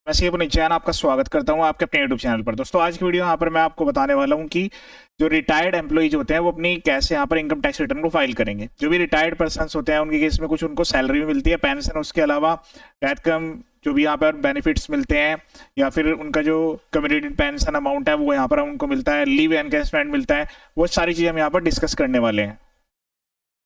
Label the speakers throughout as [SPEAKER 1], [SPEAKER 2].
[SPEAKER 1] मैं सीएम निचैन आपका स्वागत करता हूं आपके अपने यूट्यूब चैनल पर। दोस्तों आज की वीडियो यहाँ पर मैं आपको बताने वाला हूं कि जो रिटायर्ड एम्प्लॉइज होते हैं वो अपनी कैसे यहाँ पर इनकम टैक्स रिटर्न को फाइल करेंगे। जो भी रिटायर्ड पर्सन्स होते हैं उनके केस में कुछ उनको सैलरी भी मिलती है, पेंशन, उसके अलावा डेथ कम जो भी यहाँ पर बेनिफिट्स मिलते हैं या फिर उनका जो कम्युनिटी पेंशन अमाउंट है वो यहाँ पर उनको मिलता है, लीव एनकैशमेंट मिलता है। वो सारी चीज़ें हम यहाँ पर डिस्कस करने वाले हैं।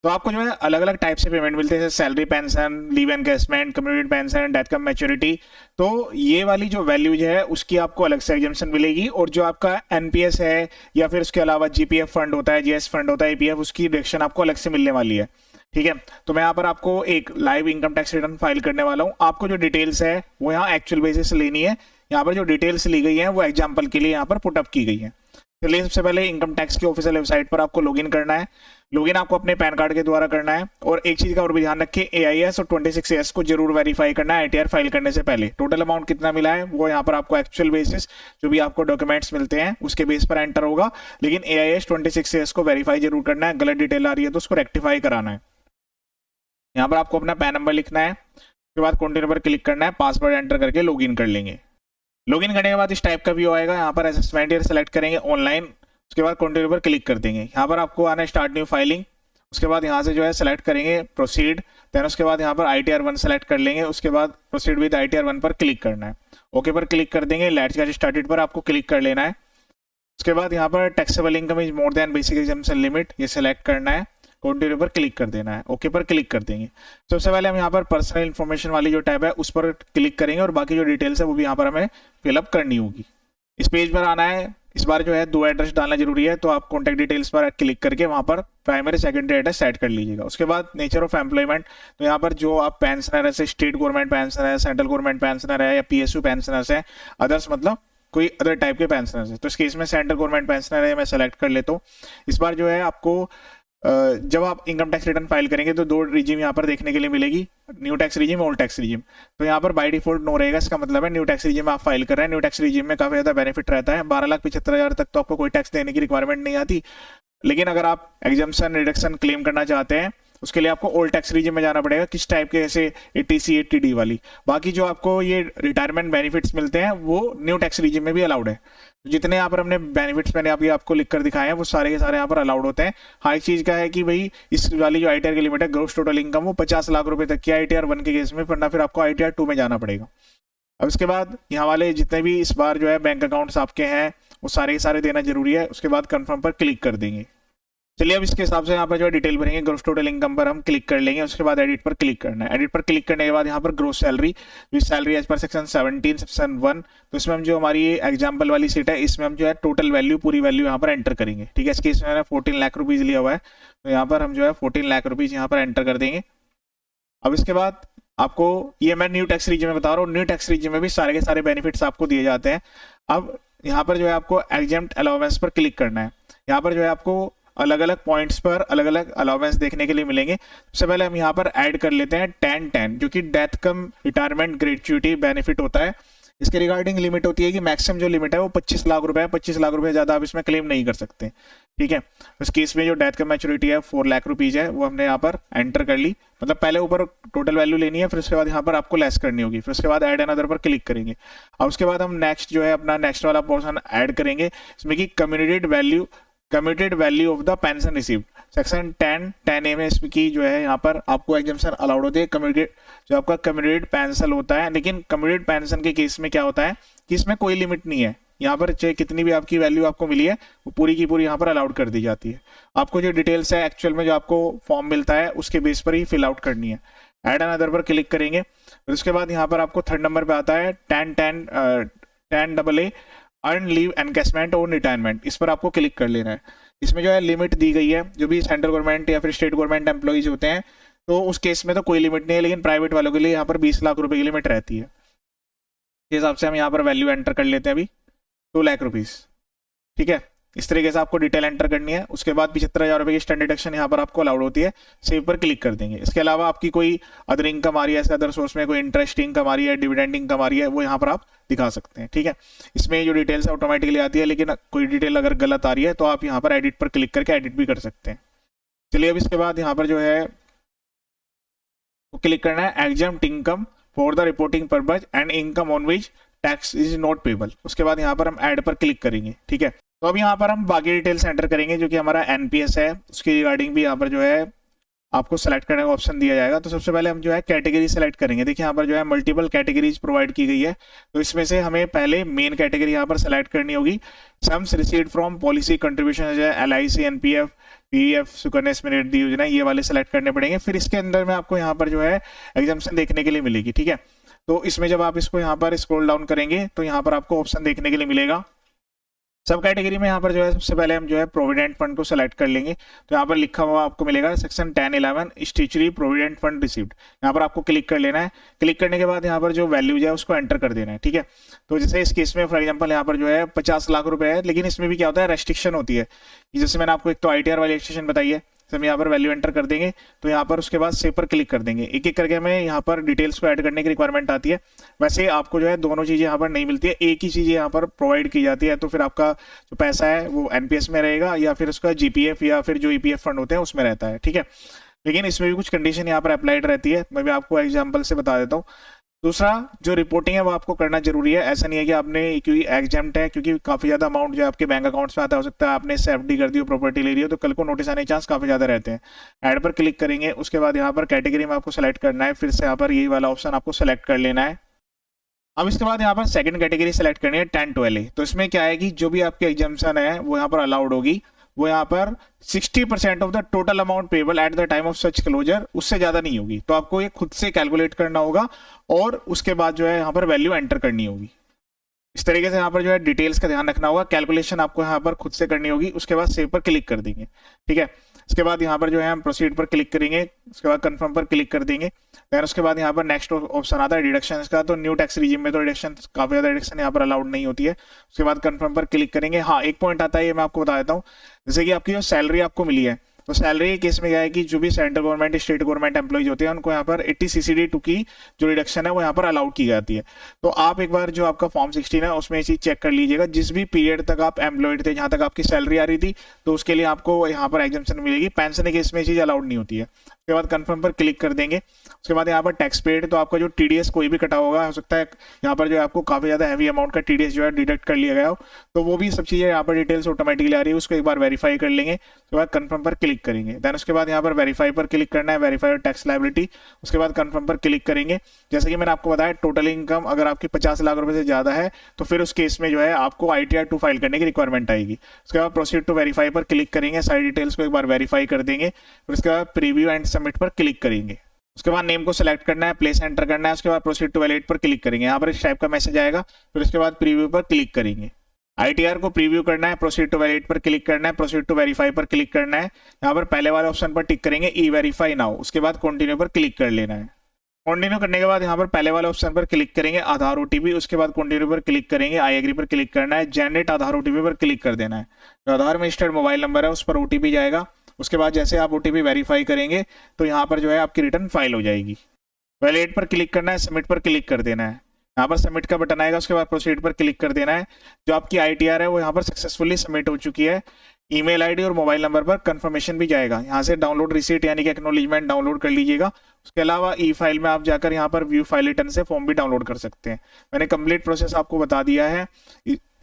[SPEAKER 1] तो आपको जो है अलग अलग टाइप से पेमेंट मिलते हैं, जैसे salary pension, leave encashment, community pension, death cum maturity. तो ये वाली जो वैल्यूज है उसकी आपको अलग से एग्जम्पशन मिलेगी, और जो आपका एनपीएस है या फिर उसके अलावा जीपीएफ फंड होता है, जीएस फंड होता है, ईपीएफ, उसकी डिडक्शन आपको अलग से मिलने वाली है। ठीक है, तो मैं यहाँ पर आपको एक live income tax return file करने वाला हूँ। आपको जो डिटेल्स है वो यहाँ एक्चुअल बेसिस लेनी है। यहाँ पर जो डिटेल्स ली गई है वो एग्जाम्पल के लिए यहाँ पर पुटअप की गई है। चलिए, सबसे पहले इनकम टैक्स की ऑफिशियल वेबसाइट पर आपको लॉगिन करना है। लॉगिन आपको अपने पैन कार्ड के द्वारा करना है, और एक चीज का और भी ध्यान रखिए, एआईएस और 26AS को जरूर वेरीफाई करना है आईटीआर फाइल करने से पहले। टोटल अमाउंट कितना मिला है वो यहाँ पर आपको एक्चुअल बेसिस जो भी आपको डॉक्यूमेंट्स मिलते हैं उसके बेस पर एंटर होगा, लेकिन एआईएस 26AS को वेरीफाई जरूर करना है। गलत डिटेल आ रही है तो उसको रेक्टिफाई कराना है। यहाँ पर आपको अपना पैन नंबर लिखना है, उसके बाद कंटिन्यू पर क्लिक करना है, पासवर्ड एंटर करके लॉगिन कर लेंगे। लॉगिन करने के बाद इस टाइप का व्यू आएगा। यहाँ पर असेसमेंट ईयर सेलेक्ट करेंगे ऑनलाइन, उसके बाद कंटिन्यू पर क्लिक कर देंगे। यहाँ पर आपको आना है स्टार्ट न्यू फाइलिंग, उसके बाद यहाँ से जो है सेलेक्ट करेंगे प्रोसीड, देन उसके बाद यहाँ पर ITR 1 सेलेक्ट कर लेंगे, उसके बाद प्रोसीड विद ITR 1 पर क्लिक करना है। ओके पर क्लिक कर देंगे। लेट्स गेट स्टार्टेड पर आपको क्लिक कर लेना है। उसके बाद यहाँ पर taxable income is more than basic exemption limit, ये सेलेक्ट करना है, कंटिन्यू पर क्लिक कर देना है। ओके पर क्लिक कर देंगे। सबसे पहले हम यहाँ पर पर्सनल इन्फॉर्मेशन वाली जो टैब है उस पर क्लिक करेंगे, और बाकी जो डिटेल्स है वो भी यहाँ पर हमें फिलअप करनी होगी। इस पेज पर आना है। इस बार जो है 2 एड्रेस डालना जरूरी है, तो आप कॉन्टैक्ट डिटेल्स पर क्लिक करके वहाँ पर प्राइमरी सेकेंडरी एड्रेस सेट कर लीजिएगा। उसके बाद नेचर ऑफ एम्प्लॉयमेंट, तो यहाँ पर जो आप पेंशनर है, स्टेट गवर्नमेंट पेंशनर है, सेंट्रल गवर्नमेंट पेंशनर है, या PSU पेंशनर्स है, अदर्स मतलब कोई अदर टाइप के पेंशनर्स है, तो इस केस में सेंट्रल गवर्नमेंट पेंशनर है, मैं सेलेक्ट कर लेता हूँ। इस बार जो है आपको जब आप इनकम टैक्स रिटर्न फाइल करेंगे तो 2 रिजीम यहाँ पर देखने के लिए मिलेगी, new tax regime, old tax regime. तो यहाँ पर बाय डिफॉल्ट नो रहेगा, इसका मतलब है न्यू टैक्स रिजीम में आप फाइल कर रहे हैं। न्यू टैक्स रिजीम में काफी ज्यादा बेनिफिट रहता है, 12,75,000 तक तो आपको कोई टैक्स देने की रिक्वायरमेंट नहीं आती। लेकिन अगर आप एग्जम्पशन रिडक्शन क्लेम करना चाहते हैं उसके लिए आपको ओल्ड टैक्स रिजीम में जाना पड़ेगा, किस टाइप के, जैसे 80C 80D वाली। बाकी जो आपको ये रिटायरमेंट बेनिफिट्स मिलते हैं वो न्यू टैक्स रिजीम में भी अलाउड है। जितने यहाँ पर हमने बेनिफिट्स मैंने अभी आपको लिख कर दिखाए हैं वो सारे के सारे यहाँ पर अलाउड होते हैं। हाँ, एक चीज का है कि भाई इस वाली जो ITR की लिमिट है ग्रोस टोटल इनकम वो 50 लाख रुपए तक की ITR 1 के केस में, वरना फिर आपको ITR 2 में जाना पड़ेगा। अब इसके बाद यहाँ वाले जितने भी इस बार जो है बैंक अकाउंट्स आपके हैं वो सारे के सारे देना जरूरी है। उसके बाद कंफर्म पर क्लिक कर देंगे। चलिए, अब इसके हिसाब से यहाँ पर जो है डिटेल भरेंगे। ग्रोस टोटल इनकम पर हम क्लिक कर लेंगे, उसके बाद एडिट पर क्लिक करना है। एडिट पर क्लिक करने के बाद यहाँ पर gross salary, with salary as per section 17 section 1, तो इसमें हम जो हमारी एग्जाम्पल वाली सीट है इसमें हम जो है टोटल वैल्यू, पूरी वैल्यू यहाँ पर एंटर करेंगे। ठीक है, इसके इसमें 14 लाख रुपीज लिया हुआ है, तो यहाँ पर हम जो है 14 लाख रुपीज यहाँ पर एंटर कर देंगे। अब इसके बाद आपको, ये मैं न्यू टैक्स रीजन में बता रहा हूँ, न्यू टैक्स रीजन में भी सारे के सारे बेनिफिट्स आपको दिए जाते हैं। अब यहाँ पर जो है आपको एग्जेम्प्ट अलाउंस पर क्लिक करना है। यहाँ पर जो है आपको अलग अलग पॉइंट्स पर अलग अलग अलाउंस देखने के लिए मिलेंगे। सबसे पहले हम यहाँ पर ऐड कर लेते हैं 10-10, जो कि डेथ कम रिटायरमेंट ग्रेच्युटी बेनिफिट होता है। इसके रिगार्डिंग लिमिट होती है कि मैक्सिमम जो लिमिट है वो 25 लाख रुपए है, 25 लाख रुपए ज्यादा आप इसमें क्लेम नहीं कर सकते। ठीक है, इस केस में जो डेथ का मैच्योरिटी है 4 लाख रुपीज है, वो हमने यहाँ पर एंटर कर ली। मतलब पहले ऊपर टोटल वैल्यू लेनी है, फिर उसके बाद यहाँ पर आपको लेस करनी होगी, फिर उसके बाद ऐड अनदर पर क्लिक करेंगे। अब उसके बाद हम नेक्स्ट जो है अपना नेक्स्ट वाला पोर्शन ऐड करेंगे, इसमें की commuted value of the pension received, section 10(10)A में इसकी जो है यहाँ पर आपको एग्जम्पशन अलाउड होती है। कम्यूटेड जो आपका कम्यूटेड पेंशन होता है, लेकिन कम्यूटेड पेंशन के केस में क्या होता है कि इसमें कोई लिमिट नहीं है। यहाँ पर चाहे कितनी भी आपकी वैल्यू आपको मिली है वो पूरी की पूरी यहाँ पर अलाउड कर दी जाती है। आपको जो डिटेल्स है एक्चुअल में जो आपको फॉर्म मिलता है उसके बेस पर ही फिल आउट करनी है। ऐड अनदर पर क्लिक करेंगे, फिर उसके बाद यहाँ पर आपको 3rd नंबर पे आता है 10AA अर्न लीव एनकैशमेंट और रिटायरमेंट, इस पर आपको क्लिक कर लेना है। इसमें जो है लिमिट दी गई है, जो भी सेंट्रल गवर्नमेंट या फिर स्टेट गवर्नमेंट एम्प्लॉइज होते हैं तो उस केस में तो कोई लिमिट नहीं है, लेकिन प्राइवेट वालों के लिए यहाँ पर 20 लाख रुपए की लिमिट रहती है। इस हिसाब से हम यहाँ पर वैल्यू एंटर कर लेते हैं अभी 2 लाख रुपीज। ठीक है, इस तरीके से आपको डिटेल एंटर करनी है। उसके बाद 75,000 रुपए की स्टैंडर्ड डिडक्शन यहाँ पर आपको अलाउड होती है। सेव पर क्लिक कर देंगे। इसके अलावा आपकी कोई अदर इनकम आ रही है, अदर सोर्स में कोई इंटरेस्ट इनकम आ रही है, डिविडेंड इनकम आ रही है, वो यहाँ पर आप दिखा सकते हैं। ठीक है, इसमें जो डिटेल्स ऑटोमेटिकली आती है, लेकिन कोई डिटेल अगर गलत आ रही है तो आप यहाँ पर एडिट पर क्लिक करके एडिट भी कर सकते हैं। चलिए, अब इसके बाद यहाँ पर जो है क्लिक करना है exempt income for the reporting purpose and income on which tax is not payable. उसके बाद यहाँ पर हम ऐड पर क्लिक करेंगे, ठीक है। तो अब यहाँ पर हम बाकी डिटेल्स एंटर करेंगे, जो कि हमारा एनपीएस है, उसकी रिगार्डिंग भी यहाँ पर जो है आपको सेलेक्ट करने का ऑप्शन दिया जाएगा। तो सबसे पहले हम जो है कैटेगरी सेलेक्ट करेंगे। देखिए यहाँ पर जो है मल्टीपल कैटेगरीज प्रोवाइड की गई है, तो इसमें से हमें पहले मेन कैटेगरी यहाँ पर सेलेक्ट करनी होगी। Sums received from policy contribution, LIC, NPF, PEF, Sukanya Samriddhi Yojana, ये वाले सेलेक्ट करने पड़ेंगे। फिर इसके अंदर में आपको यहाँ पर जो है एग्जाम्पशन देखने के लिए मिलेगी, ठीक है। तो इसमें जब आप इसको यहाँ पर स्क्रॉल डाउन करेंगे तो यहाँ पर आपको ऑप्शन देखने के लिए मिलेगा। सब कैटेगरी में यहाँ पर जो है सबसे पहले हम जो है प्रोविडेंट फंड को सेलेक्ट कर लेंगे। तो यहाँ पर लिखा हुआ आपको मिलेगा section 10(11) statutory provident fund received. यहाँ पर आपको क्लिक कर लेना है। क्लिक करने के बाद यहाँ पर जो वैल्यूज है उसको एंटर कर देना है, ठीक है। तो जैसे इस केस में फॉर एग्जांपल यहाँ पर जो है 50 लाख रुपए है, लेकिन इसमें भी क्या होता है, रेस्ट्रिक्शन होती है। जैसे मैंने आपको एक तो ITR वाली रजिस्ट्रेशन बताई है, हम यहाँ पर वैल्यू एंटर कर देंगे। तो यहाँ पर उसके बाद सेव पर क्लिक कर देंगे। एक एक करके हमें यहाँ पर डिटेल्स को ऐड करने की रिक्वायरमेंट आती है। वैसे आपको जो है दोनों चीज़ें यहाँ पर नहीं मिलती है, एक ही चीज़ यहाँ पर प्रोवाइड की जाती है। तो फिर आपका जो पैसा है वो NPS में रहेगा या फिर उसका GPF या फिर जो EPF फंड होते हैं उसमें रहता है, ठीक है। लेकिन इसमें भी कुछ कंडीशन यहाँ पर अप्लाइड रहती है, मैं भी आपको एग्जाम्पल से बता देता हूँ। दूसरा जो रिपोर्टिंग है वो आपको करना जरूरी है। ऐसा नहीं है कि आपने क्योंकि एग्जाम्प्ट है, क्योंकि काफी ज्यादा अमाउंट जो आपके बैंक अकाउंट्स में आता है, हो सकता है आपने FD कर दी हो, प्रॉपर्टी ले रही हो, तो कल को नोटिस आने के चांस काफी ज्यादा रहते हैं। ऐड पर क्लिक करेंगे, उसके बाद यहाँ पर कैटेगरी में आपको सेलेक्ट करना है, फिर से यहाँ पर यही वाला ऑप्शन आपको सेलेक्ट कर लेना है। अब इसके बाद यहाँ पर सेकंड कैटेगरी सेलेक्ट करनी है 10(12)। तो इसमें क्या है कि जो भी आपकी एग्जाम्पशन है वो यहाँ पर अलाउड होगी, वो यहाँ पर 60% off the total amount payable at the time of such closure, उससे ज्यादा नहीं होगी। तो आपको ये खुद से कैलकुलेट करना होगा और उसके बाद जो है यहाँ पर वैल्यू एंटर करनी होगी। इस तरीके से यहाँ पर जो है डिटेल्स का ध्यान रखना होगा। कैलकुलेशन आपको यहाँ पर खुद से करनी होगी। उसके बाद सेव पर क्लिक कर देंगे, ठीक है। इसके बाद यहाँ पर जो है हम प्रोसीड पर क्लिक करेंगे, उसके बाद कंफर्म पर क्लिक कर देंगे। देन उसके बाद यहाँ पर नेक्स्ट ऑप्शन आता है डिडक्शन का। तो न्यू टैक्स रिजीम में तो डिडक्शन काफी ज्यादा डिडक्शन यहाँ पर अलाउड नहीं होती है। उसके बाद कंफर्म पर क्लिक करेंगे। हाँ, एक पॉइंट आता है, ये मैं आपको बता देता हूँ। जैसे कि आपकी जो सैलरी आपको मिली है, तो सैलरी के केस में क्या है कि जो भी central government state government employees होते हैं उनको यहाँ पर 80 CCD2 की जो रिडक्शन है वो यहाँ पर अलाउड की जाती है। तो आप एक बार जो आपका फॉर्म 16 है उसमें ये चीज चेक कर लीजिएगा। जिस भी पीरियड तक आप एम्प्लॉयड थे, जहां तक आपकी सैलरी आ रही थी, तो उसके लिए आपको यहाँ पर एग्जाम्पशन मिलेगी। पेंशन के केस में ये चीज अलाउड नहीं होती है। उसके बाद कंफर्म पर क्लिक कर देंगे। उसके बाद यहाँ पर टैक्स पेड, तो आपका जो TDS कोई भी कटा होगा, हो सकता है यहाँ पर जो है आपको काफी ज्यादा हैवी अमाउंट का TDS जो है डिडक्ट कर लिया गया हो, तो वो भी सब चीजें यहाँ पर डिटेल्स ऑटोमेटिकली आ रही है, उसको एक बार वेरीफाई कर लेंगे। उसके बाद कंफर्म पर क्लिक करेंगे। देन उसके बाद यहाँ पर वेरीफाई पर क्लिक करना है, वेरीफाई टैक्स लायबिलिटी। उसके बाद कंफर्म पर क्लिक करेंगे। जैसे कि मैंने आपको बताया, टोटल इनकम अगर आपकी 50 लाख रुपए से ज्यादा है तो फिर उस केस में जो है आपको ITR 2 फाइल करने की रिक्वायरमेंट आएगी। उसके बाद प्रोसीड टू वेरीफाई पर क्लिक करेंगे, सारी डिटेल्स को एक बार वेरीफाई कर देंगे। फिर उसके बाद प्रीव्यू एंड सबमिट पर क्लिक करेंगे। उसके बाद नेम को सिलेक्ट करना है, प्लेस एंटर करना है। उसके बाद प्रोसीड टू वैलिडेट पर क्लिक करेंगे। यहाँ पर इस टाइप का मैसेज आएगा। फिर उसके बाद प्रीव्यू पर क्लिक करेंगे। ITR को प्रीव्यू करना है, प्रोसीड टू वैलिडेट पर क्लिक करना है, प्रोसीड टू वेरीफाई पर क्लिक करना है। यहाँ पर पहले वाले ऑप्शन पर टिक करेंगे, E-वेरीफाई नाउ। उसके बाद कंटिन्यू पर क्लिक कर लेना है। कंटिन्यू करने के बाद यहाँ पर पहले वाले ऑप्शन पर क्लिक करेंगे, आधार OTP। उसके बाद कंटिन्यू पर क्लिक करेंगे, आई एग्री पर क्लिक करना है, जनरेट आधार OTP पर क्लिक कर देना है। जो आधार में रजिस्टर्ड मोबाइल नंबर है उस पर OTP जाएगा। उसके बाद जैसे आप OTP वेरीफाई करेंगे तो यहाँ पर जो है आपकी रिटर्न फाइल हो जाएगी। वैलिडेट पर क्लिक करना है, सबमिट पर क्लिक कर देना है। यहाँ पर सबमिट का बटन आएगा। उसके बाद प्रोसीड पर क्लिक कर देना है। जो आपकी ITR है वो यहाँ पर सक्सेसफुली सबमिट हो चुकी है। ईमेल आईडी और मोबाइल नंबर पर कंफर्मेशन भी जाएगा। यहाँ से डाउनलोड रिसीट यानी कि एक्नॉलेजमेंट डाउनलोड कर लीजिएगा। उसके अलावा ई फाइल में आप जाकर यहाँ पर व्यू फाइल रिटर्न से फॉर्म भी डाउनलोड कर सकते हैं। मैंने कंप्लीट प्रोसेस आपको बता दिया है।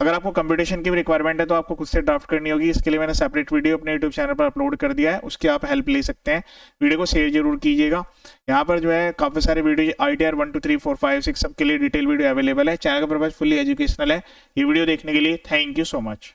[SPEAKER 1] अगर आपको कंप्यूटेशन की भी रिक्वायरमेंट है तो आपको खुद से ड्राफ्ट करनी होगी। इसके लिए मैंने सेपरेट वीडियो अपने यूट्यूब चैनल पर अपलोड कर दिया है, उसकी आप हेल्प ले सकते हैं। वीडियो को शेयर जरूर कीजिएगा। यहाँ पर जो है काफी सारे वीडियो ITR 1 2 3 4 5 6 सबके लिए डिटेल वीडियो अवेलेबल है। चैनल का पर्पज फुल्ली एजुकेशनल है। ये वीडियो देखने के लिए थैंक यू सो मच।